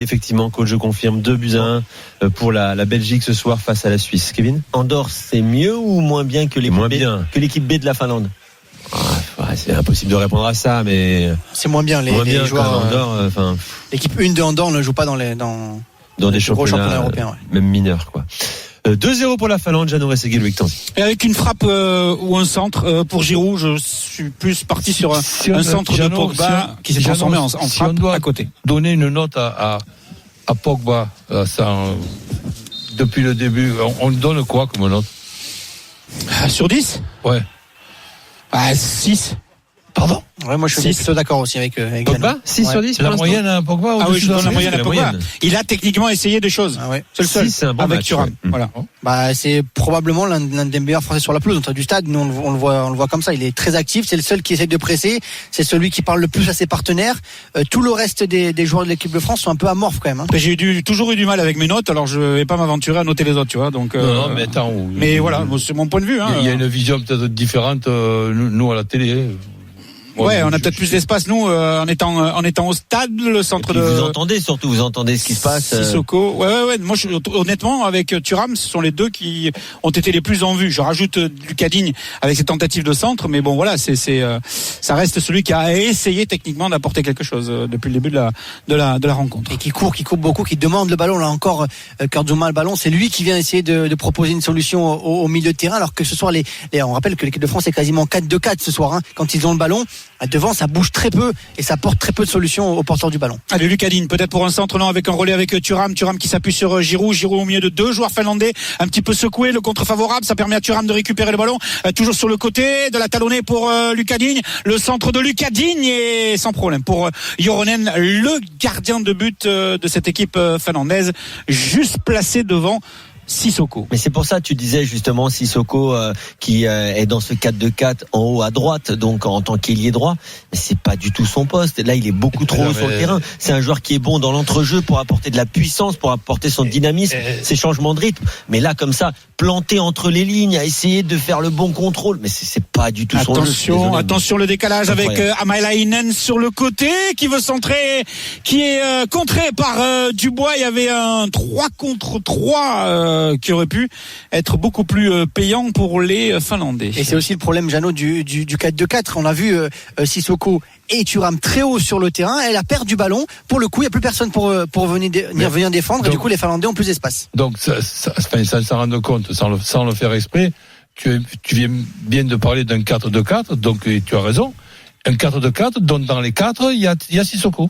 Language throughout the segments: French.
Effectivement, coach, je confirme 2-1 pour la Belgique ce soir face à la Suisse. Kevin ? Andorre, c'est mieux ou moins bien que l'équipe B de la Finlande ? C'est impossible de répondre à ça, mais c'est moins bien. Les joueurs Andorre, l'équipe 1 de Andorre ne joue pas dans des gros championnats européens. Ouais. Même mineurs, quoi. 2-0 pour la Finlande, Jeannot Rességuier, Loïc Tanzi. Et avec une frappe ou un centre pour Giroud, je suis plus parti sur un centre de Pogba qui s'est transformé en frappe à côté. Donner une note à Pogba, depuis le début, on donne quoi comme note ? Sur 10 ? Ouais. 6. Pardon ? Ouais, moi je suis plutôt d'accord aussi avec Pogba. 6 sur 10 la moyenne à Pogba. Ah oui, je donne la moyenne à Pogba. Il a techniquement essayé des choses. Ah ouais. C'est le seul. C'est un bon avec match, Thuram. ouais. Voilà. C'est probablement l'un des meilleurs Français sur la pelouse du stade. Nous on le voit comme ça. Il est très actif. C'est le seul qui essaie de presser. C'est celui qui parle le plus à ses partenaires. Tout le reste des joueurs de l'équipe de France sont un peu amorphes quand même. J'ai toujours eu du mal avec mes notes. Alors je vais pas m'aventurer à noter les autres, tu vois. Donc. Non, mais attends. Mais voilà, c'est mon point de vue. Il y a une vision peut-être différente nous à la télé. Ouais, on a peut-être plus d'espace nous en étant au stade, le centre de. Vous entendez ce qui se passe. Sissoko. Ouais. Moi, honnêtement, avec Thuram, ce sont les deux qui ont été les plus en vue. Je rajoute Lucas Digne avec ses tentatives de centre, mais bon, voilà, ça reste celui qui a essayé techniquement d'apporter quelque chose depuis le début de la rencontre. Et qui court beaucoup, qui demande le ballon. Là encore, Kurtzuma le ballon, c'est lui qui vient essayer de proposer une solution au milieu de terrain, alors que ce soir on rappelle que l'équipe de France est quasiment 4-2-4 ce soir. Quand ils ont le ballon. Devant, ça bouge très peu et ça porte très peu de solutions aux porteurs du ballon. Allez, Lucas Digne, peut-être pour un centre, non, avec un relais avec Thuram qui s'appuie sur Giroud au milieu de deux joueurs finlandais, un petit peu secoué, le contre favorable, ça permet à Thuram de récupérer le ballon, toujours sur le côté, de la talonnée pour Lucas Digne, le centre de Lucas Digne et sans problème pour Joronen, le gardien de but de cette équipe finlandaise, juste placé devant Sissoko. Mais c'est pour ça, tu disais justement Sissoko qui est dans ce 4-2-4 en haut à droite, donc en tant qu'ailier droit, mais c'est pas du tout son poste. Là, il est beaucoup trop haut sur le terrain. C'est un joueur qui est bon dans l'entrejeu pour apporter de la puissance, pour apporter son dynamisme, ses changements de rythme. Mais là, comme ça, planté entre les lignes, à essayer de faire le bon contrôle, mais c'est pas du tout son jeu. Attention le décalage avec Amalainen sur le côté qui veut centrer, qui est contré par Dubois. Il y avait un 3 contre 3 qui aurait pu être beaucoup plus payant pour les Finlandais. Et c'est aussi le problème, Jeannot, du 4-2-4. On a vu Sissoko et Thuram très haut sur le terrain. Elle a perdu du ballon. Pour le coup, il n'y a plus personne pour venir défendre. Donc, et du coup, les Finlandais ont plus d'espace. Donc, sans s'en rendre compte, sans le faire exprès, tu viens bien de parler d'un 4-2-4. Donc, tu as raison. Un 4-2-4, dont dans les 4, il y a Sissoko.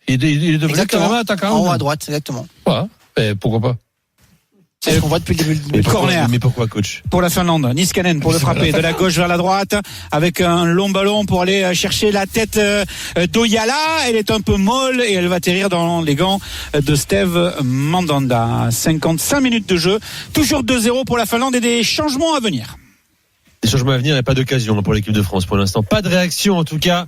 Il est devenu carrément attaquant. En haut à droite, exactement. Voilà. Pourquoi pas? C'est ce qu'on voit depuis le début du corner. Mais pourquoi, coach? Pour la Finlande, Niskanen pour le frapper de la gauche vers la droite avec un long ballon pour aller chercher la tête d'Oyala. Elle est un peu molle et elle va atterrir dans les gants de Steve Mandanda. 55 minutes de jeu, toujours 2-0 pour la Finlande et des changements à venir. Des changements à venir et pas d'occasion pour l'équipe de France pour l'instant. Pas de réaction en tout cas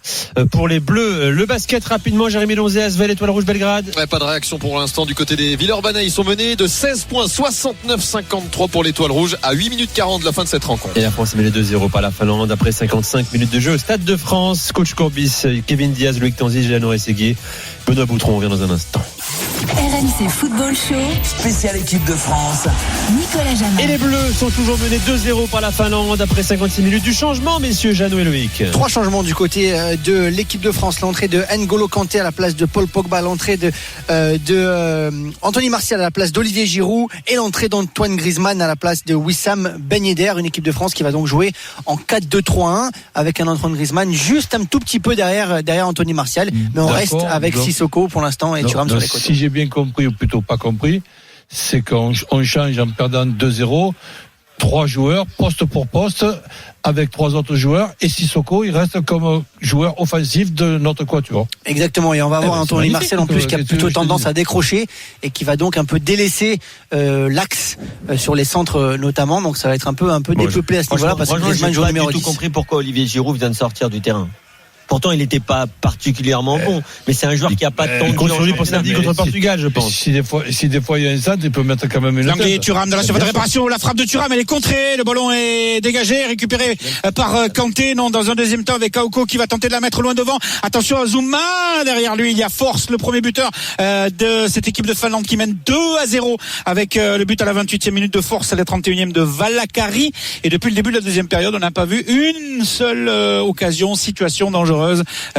pour les Bleus. Le basket rapidement, Jérémy Lonzé, Asvel, Étoile Rouge Belgrade. Ouais, pas de réaction pour l'instant du côté des Villeurbanais. Ils sont menés de 16 points, 69-53 pour l'Étoile Rouge à 8 minutes 40 de la fin de cette rencontre. Et la France est menée 2-0 par la Finlande après 55 minutes de jeu au Stade de France. Coach Courbis, Kevin Diaz, Loïc Tanzi, Jeannot Rességuier, Benoît Boutron, on revient dans un instant. RMC Football Show, spécial équipe de France, Nicolas Jamin. Et les Bleus sont toujours menés 2-0 par la Finlande après 56 minutes du changement, messieurs Jeannot et Loïc. 3 changements du côté de l'équipe de France. L'entrée de N'Golo Kanté à la place de Paul Pogba, l'entrée de Anthony Martial à la place d'Olivier Giroud et l'entrée d'Antoine Griezmann à la place de Wissam Ben Yedder. Une équipe de France qui va donc jouer en 4-2-3-1 avec un Antoine Griezmann juste un tout petit peu derrière Anthony Martial, mais on reste avec Sissoko pour l'instant et Thuram sur les côtés. Si j'ai bien compris, ou plutôt pas compris, c'est qu'on change en perdant 2-0, 3 joueurs, poste pour poste, avec 3 autres joueurs, et Sissoko, il reste comme joueur offensif de notre quatuor. Exactement, et on va avoir Anthony Martial en plus qui a plutôt tendance à décrocher et qui va donc un peu délaisser l'axe sur les centres notamment, donc ça va être un peu dépeuplé à ce niveau-là parce que Griezmann joue numéro 10. J'ai pas du tout compris pourquoi Olivier Giroud vient de sortir du terrain. Pourtant, il n'était pas particulièrement bon, mais c'est un joueur qui a pas de temps de Il compte jeu sur lui pour samedi contre le Portugal, je pense. Si des fois il y a un centre, il peut mettre quand même une L'anglais tête. Thuram dans la surface de réparation, la frappe de Thuram, elle est contrée, le ballon est dégagé, récupéré par Kanté, non, dans un deuxième temps avec Kauko qui va tenter de la mettre loin devant. Attention à Zouma, derrière lui, il y a Force, le premier buteur de cette équipe de Finlande qui mène 2-0 avec le but à la 28e minute de Force, à la 31e de Valakari. Et depuis le début de la deuxième période, on n'a pas vu une seule occasion, situation dangereuse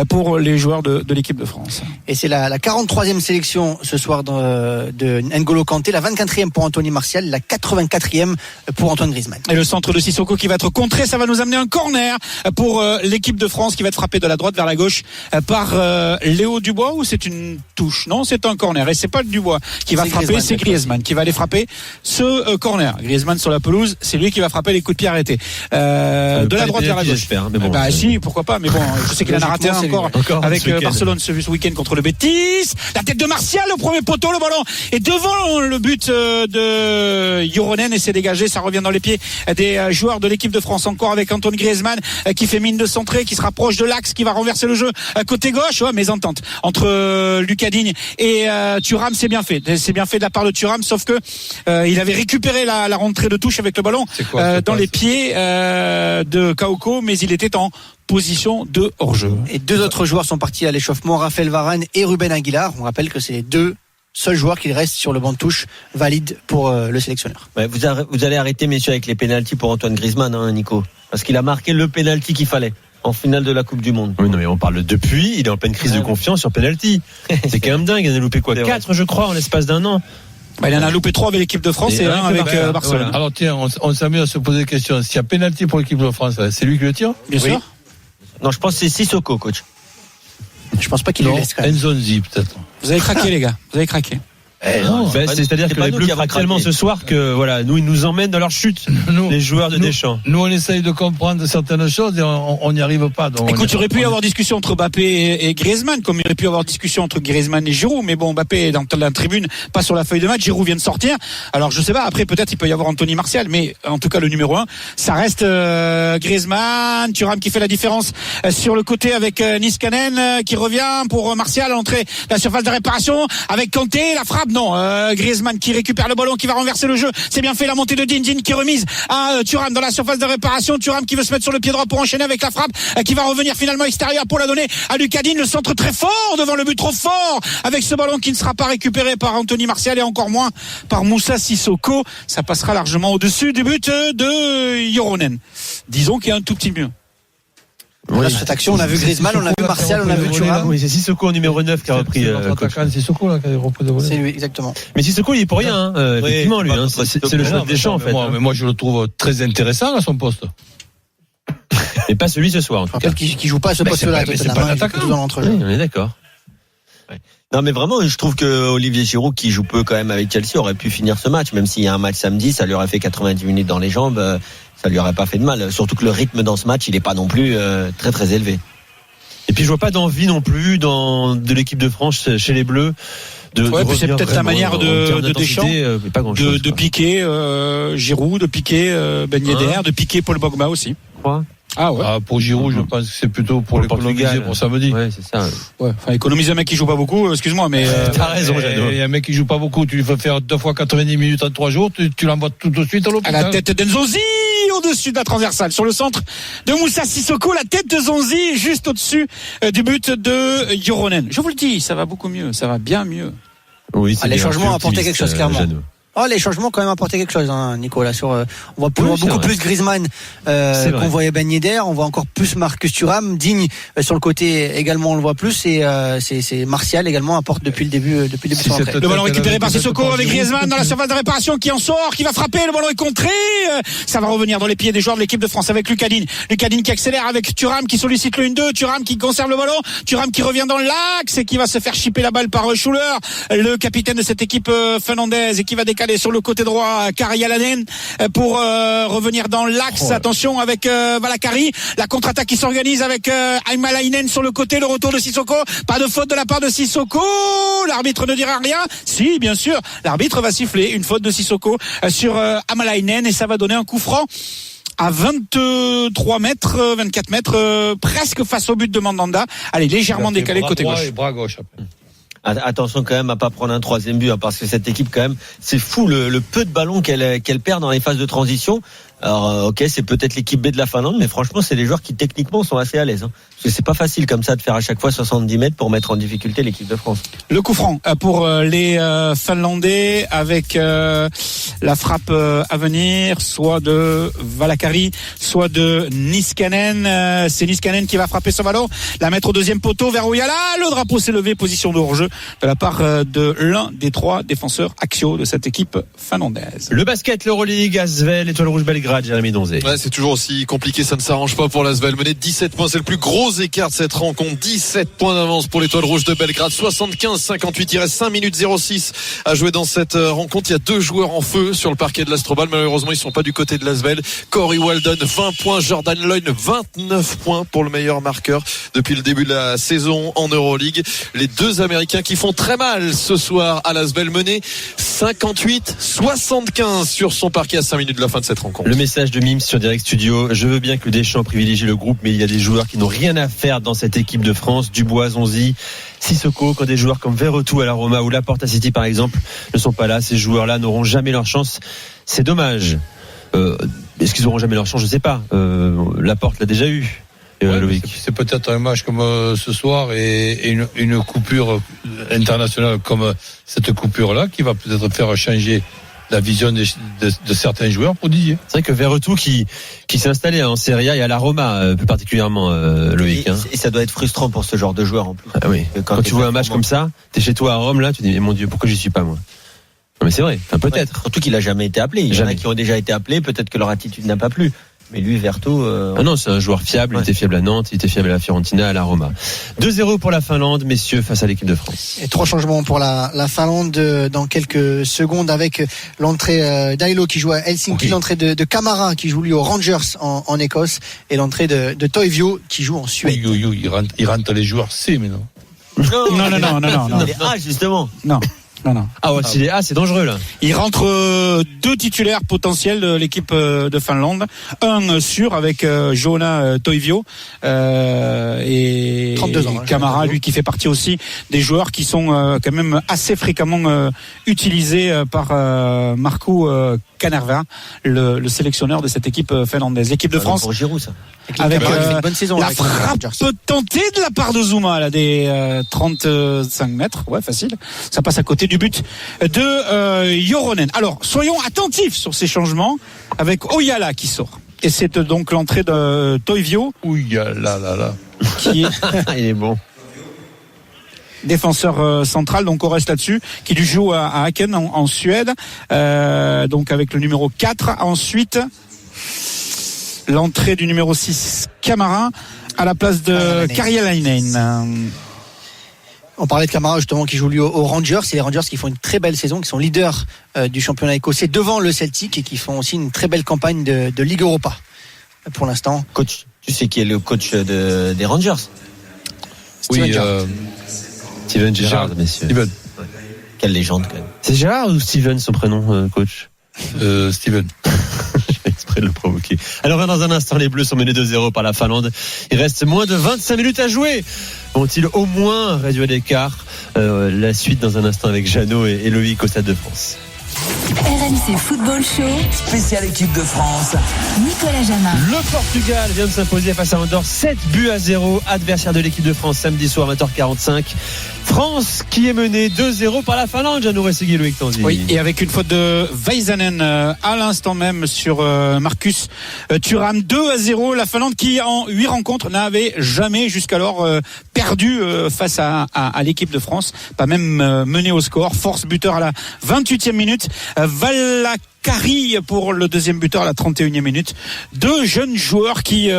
pour les joueurs de l'équipe de France. Et c'est la 43e sélection ce soir de N'Golo Kanté, la 24e pour Anthony Martial, la 84e pour Antoine Griezmann. Et le centre de Sissoko qui va être contré, ça va nous amener un corner pour l'équipe de France qui va être frappé de la droite vers la gauche par Léo Dubois, ou c'est une touche? Non, c'est un corner et c'est pas Dubois qui va frapper, c'est Griezmann qui va aller frapper ce corner. Griezmann sur la pelouse, c'est lui qui va frapper les coups de pied arrêtés de la droite vers la gauche. J'espère, mais bon, bah si, pourquoi pas, mais bon, je sais qu'il en a raté un encore avec Barcelone ce week-end contre le Betis. La tête de Martial au premier poteau, le ballon est devant le but de Joronen et c'est dégagé, ça revient dans les pieds des joueurs de l'équipe de France, encore avec Antoine Griezmann qui fait mine de centrer, qui se rapproche de l'axe, qui va renverser le jeu côté gauche. Ouais, mésentente entre Lucas Digne et Thuram, c'est bien fait de la part de Thuram, sauf que il avait récupéré la rentrée de touche avec le ballon dans les pieds de Kauko, mais il était en position de hors-jeu. Et deux autres joueurs sont partis à l'échauffement, Raphaël Varane et Ruben Aguilar. On rappelle que c'est les deux seuls joueurs qui restent sur le banc de touche valides pour le sélectionneur. Ouais, vous allez arrêter, messieurs, avec les pénaltys pour Antoine Griezmann, hein, Nico, parce qu'il a marqué le pénalty qu'il fallait en finale de la Coupe du Monde. Oui, non, mais on parle depuis, il est en pleine crise de confiance sur penalty. C'est quand même dingue, il en a loupé quoi? 4, je crois, en l'espace d'un an. Bah, il en a loupé 3 avec l'équipe de France et 1 avec Barcelone. Voilà. Alors tiens, on s'amuse à se poser des questions. S'il y a pénalty pour l'équipe de France, c'est lui qui le tire? Bien sûr. Non, je pense que c'est Sissoko, coach. Je pense pas qu'il le laisse quand même. Nzonzi, peut-être. Vous avez craqué, les gars. Vous avez craqué. C'est-à-dire que les Bleus craquent tellement ce soir que voilà, nous ils nous emmènent dans leur chute, les joueurs de Deschamps. Nous on essaye de comprendre certaines choses et on n'y arrive pas. Donc écoute, il aurait pu y avoir discussion entre Mbappé et Griezmann, comme il aurait pu y avoir discussion entre Griezmann et Giroud, mais bon, Mbappé est dans la tribune, pas sur la feuille de match, Giroud vient de sortir. Alors je sais pas, après peut-être il peut y avoir Anthony Martial, mais en tout cas le numéro 1, ça reste Griezmann, Thuram qui fait la différence sur le côté avec Niskanen qui revient pour Martial à l'entrée de la surface de réparation avec Kanté, la frappe. Non, Griezmann qui récupère le ballon, qui va renverser le jeu. C'est bien fait, la montée de Digne qui est remise à Thuram dans la surface de réparation. Thuram qui veut se mettre sur le pied droit pour enchaîner avec la frappe, qui va revenir finalement extérieur pour la donner à Lucas Digne. Le centre très fort devant le but, trop fort, avec ce ballon qui ne sera pas récupéré par Anthony Martial et encore moins par Moussa Sissoko. Ça passera largement au-dessus du but de Joronen. Disons qu'il y a un tout petit mieux. Voilà, cette action, on a vu Griezmann, on a vu Martial, on a vu Thuram. Oui, c'est Sissoko en numéro 9 qui a repris. C'est Sissoko là qui a repris de voler. C'est lui, exactement. Mais Sissoko, il est pour rien, hein. Effectivement, lui, hein. C'est le choix de Deschamps, en fait. Mais moi, je le trouve très intéressant à son poste. Mais pas celui ce soir. Je rappelle qu'il joue pas à ce poste-là. C'est pas un attaquant. Dans l'entrejeu. Oui, on est d'accord. Non, mais vraiment, je trouve que Olivier Giroud, qui joue peu quand même avec Chelsea, aurait pu finir ce match, même s'il y a un match samedi, ça lui aurait fait 90 minutes dans les jambes, ça lui aurait pas fait de mal. Surtout que le rythme dans ce match, il est pas non plus très très élevé. Et puis je vois pas d'envie non plus de l'équipe de France chez les Bleus. C'est peut-être la manière de Deschamps de piquer Giroud, de piquer Ben Yedder, de piquer Paul Pogba aussi. Quoi? Ah ouais. Pour Giroud, je pense que c'est plutôt pour l'économiser pour samedi. Ouais, c'est ça. Ouais. Enfin, économiser un mec qui joue pas beaucoup, excuse-moi, mais t'as raison, Jeannot. Il y a un mec qui joue pas beaucoup, tu lui fais faire 2 fois 90 minutes en 3 jours, tu l'envoies tout de suite à l'hôpital. À la tête d'Nzonzi, au-dessus de la transversale, sur le centre de Moussa Sissoko, la tête de Zonzi, juste au-dessus du but de Joronen. Je vous le dis, ça va beaucoup mieux, ça va bien mieux. Oui, les changements ont apporté quelque chose, clairement. Oh, les changements ont quand même apporté quelque chose, hein, Nicolas. On voit beaucoup plus Griezmann qu'on voyait Ben Yedder. On voit encore plus Marcus Thuram. Digne sur le côté également, on le voit plus. Et c'est Martial également apporte depuis le début de son entrée. Le ballon récupéré par Sissoko avec Griezmann dans la surface de réparation qui en sort, qui va frapper. Le ballon est contré. Ça va revenir dans les pieds des joueurs de l'équipe de France avec Lucas Digne. Lucas Digne qui accélère avec Thuram qui sollicite le 1-2. Thuram qui conserve le ballon. Thuram qui revient dans l'axe et qui va se faire chipper la balle par Schuller, le capitaine de cette équipe finlandaise, et qui va décaler sur le côté droit Kari Jalonen pour revenir dans l'axe. Attention avec Valakari, la contre-attaque qui s'organise avec Amalainen sur le côté, le retour de Sissoko, pas de faute de la part de Sissoko, l'arbitre ne dira rien. Si, bien sûr, l'arbitre va siffler une faute de Sissoko sur Amalainen et ça va donner un coup franc à 23 mètres, 24 mètres, presque face au but de Mandanda. Allez, légèrement décalé côté gauche. Et bras gauche après. Attention quand même à pas prendre un troisième but, parce que cette équipe quand même, c'est fou le peu de ballons qu'elle perd dans les phases de transition. Alors ok, c'est peut-être l'équipe B de la Finlande, mais franchement c'est des joueurs qui techniquement sont assez à l'aise. Parce que c'est pas facile comme ça de faire à chaque fois 70 mètres pour mettre en difficulté l'équipe de France. Le coup franc pour les Finlandais avec la frappe à venir, soit de Valakari, soit de Niskanen. C'est Niskanen qui va frapper ce ballon, la mettre au deuxième poteau vers Oyala. Le drapeau s'est levé, position de hors-jeu de la part de l'un des 3 défenseurs axiaux de cette équipe finlandaise. Le basket, l'Euroleague, Asvel, Étoile Rouge Belgrade, Jérémy Donzé. Ouais, c'est toujours aussi compliqué, ça ne s'arrange pas pour l'Asvel. Mené de 17 points, c'est le plus gros écart de cette rencontre. 17 points d'avance pour l'Étoile Rouge de Belgrade. 75-58, il reste 5 minutes 06 à jouer dans cette rencontre. Il y a 2 joueurs en feu sur le parquet de l'Astrobal. Malheureusement, ils ne sont pas du côté de l'Asvel. Corey Walden, 20 points. Jordan Loyne, 29 points pour le meilleur marqueur depuis le début de la saison en Euroleague. Les 2 Américains qui font très mal ce soir à l'Asvel, mené 58-75 sur son parquet à 5 minutes de la fin de cette rencontre. Le message de Mims sur Direct Studio. Je veux bien que Deschamps privilégie le groupe, mais il y a des joueurs qui n'ont rien à faire dans cette équipe de France. Dubois, Zonzi, Sissoko, quand des joueurs comme Verretou à la Roma ou Laporte à City par exemple ne sont pas là, ces joueurs-là n'auront jamais leur chance. C'est dommage. Est-ce qu'ils auront jamais leur chance? Je sais pas. Laporte l'a déjà eu. Ouais, c'est peut-être un match comme ce soir et une coupure internationale comme cette coupure-là qui va peut-être faire changer la vision de certains joueurs pour Didier. C'est vrai que Verretou qui s'est installé en Serie A et à la Roma plus particulièrement, Loïc. Et ça doit être frustrant pour ce genre de joueur en plus. Ah oui. Quand tu vois un match comme ça, t'es chez toi à Rome là, tu te dis mon Dieu, pourquoi j'y suis pas moi? Non mais c'est vrai, enfin, peut-être. Ouais, surtout qu'il a jamais été appelé. Il y en a qui ont déjà été appelés, peut-être que leur attitude n'a pas plu. Mais lui, Verretou... Ah non, c'est un joueur fiable. Il était fiable à Nantes, il était fiable à la Fiorentina, à la Roma. 2-0 pour la Finlande, messieurs, face à l'équipe de France. Et 3 changements pour la Finlande dans quelques secondes, avec l'entrée d'Ailo qui joue à Helsinki, l'entrée de Kamara qui joue lui aux Rangers en Écosse, et l'entrée de Toivio qui joue en Suède. Il rentre les joueurs C, mais non. Non. Les A, justement. Non. Ah ouais, s'il est c'est dangereux là. Il rentre 2 titulaires potentiels de l'équipe de Finlande. Un sûr avec Joona Toivio et 32 ans, Kamara, lui qui fait partie aussi des joueurs qui sont quand même assez fréquemment utilisés par Markku Kanerva, le sélectionneur de cette équipe finlandaise. L'équipe de France Pour Giroud, ça. avec une bonne saison la avec frappe tentée de la part de Zouma là, des 35 mètres, ouais, facile. Ça passe à côté du but de Joronen. Alors soyons attentifs sur ces changements avec Oyala qui sort, et c'est donc l'entrée de Toivio. Ouh là. Qui est Il est bon. défenseur central, donc on reste là-dessus, qui du joue à Aken en Suède, donc avec le numéro 4. Ensuite l'entrée du numéro 6 Kamara à la place de Karjalainen. On parlait de Kamara justement qui joue lui aux Rangers. C'est les Rangers qui font une très belle saison, qui sont leaders du championnat écossais devant le Celtic, et qui font aussi une très belle campagne de Ligue Europa pour l'instant. Coach, tu sais qui est le coach des Rangers? Oui, Steven Gerrard, messieurs. Steven. Quelle légende quand même. C'est Gerrard ou Steven son prénom, coach? Steven. Exprès de le provoquer. Alors dans un instant, les Bleus sont menés 2-0 par la Finlande. Il reste moins de 25 minutes à jouer. Vont-ils au moins réduire l'écart? La suite dans un instant avec Jeannot et Loïc au Stade de France. RMC Football Show. Spéciale équipe de France. Nicolas Jamin. Le Portugal vient de s'imposer face à Andorre 7-0, adversaire de l'équipe de France samedi soir 20h45. France qui est menée 2-0 par la Finlande, Jeannot Rességui, Loïc Tanzi. Oui, et avec une faute de Väisänen à l'instant même sur Marcus Thuram. 2-0, la Finlande qui en 8 rencontres n'avait jamais jusqu'alors perdu face à l'équipe de France, pas même mené au score. Force buteur à la 28e minute, Valakari pour le deuxième buteur à la 31e minute. 2 jeunes joueurs qui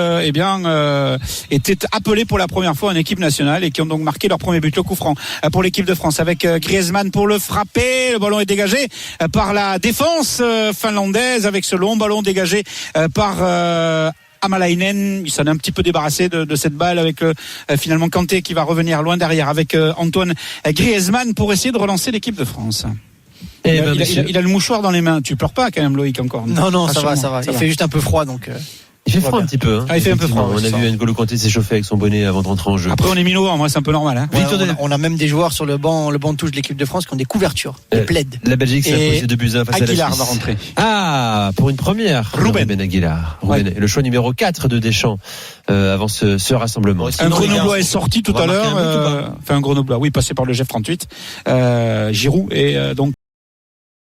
étaient appelés pour la première fois en équipe nationale et qui ont donc marqué leur premier but. Le coup franc pour l'équipe de France avec Griezmann pour le frapper. Le ballon est dégagé par la défense finlandaise avec ce long ballon dégagé par Amalainen. Il s'en est un petit peu débarrassé de cette balle avec finalement Kanté qui va revenir loin derrière avec Antoine Griezmann pour essayer de relancer l'équipe de France. Eh ben, messieurs, Il a le mouchoir dans les mains. Tu pleures pas quand même, Loïc, encore? Non, ça va. Rassure-moi. Il fait juste un peu froid, donc. il fait va froid bien. un petit peu. Hein. Ah, il fait un peu froid, On ouais, a c'est vu ça. N'Golo Kanté s'échauffer avec son bonnet avant de rentrer en jeu. Après, on est mi-novembre, moi, c'est un peu normal, hein. Ouais, Victor on a même des joueurs sur le banc de touche de l'équipe de France qui ont des couvertures, des plaids. La Belgique s'est Et imposée 2-1 face à la Aguilar Suisse. va rentrer. Ah, pour une première. Ruben Aguilar. Ouais. Ruben, le choix numéro 4 de Deschamps avant ce rassemblement. Bon, Un sinon, les Grenoblois gars, est sorti tout on va à marquer l'heure. un but ou pas Enfin, un Grenoblois, oui, passé par le G38. Giroud et donc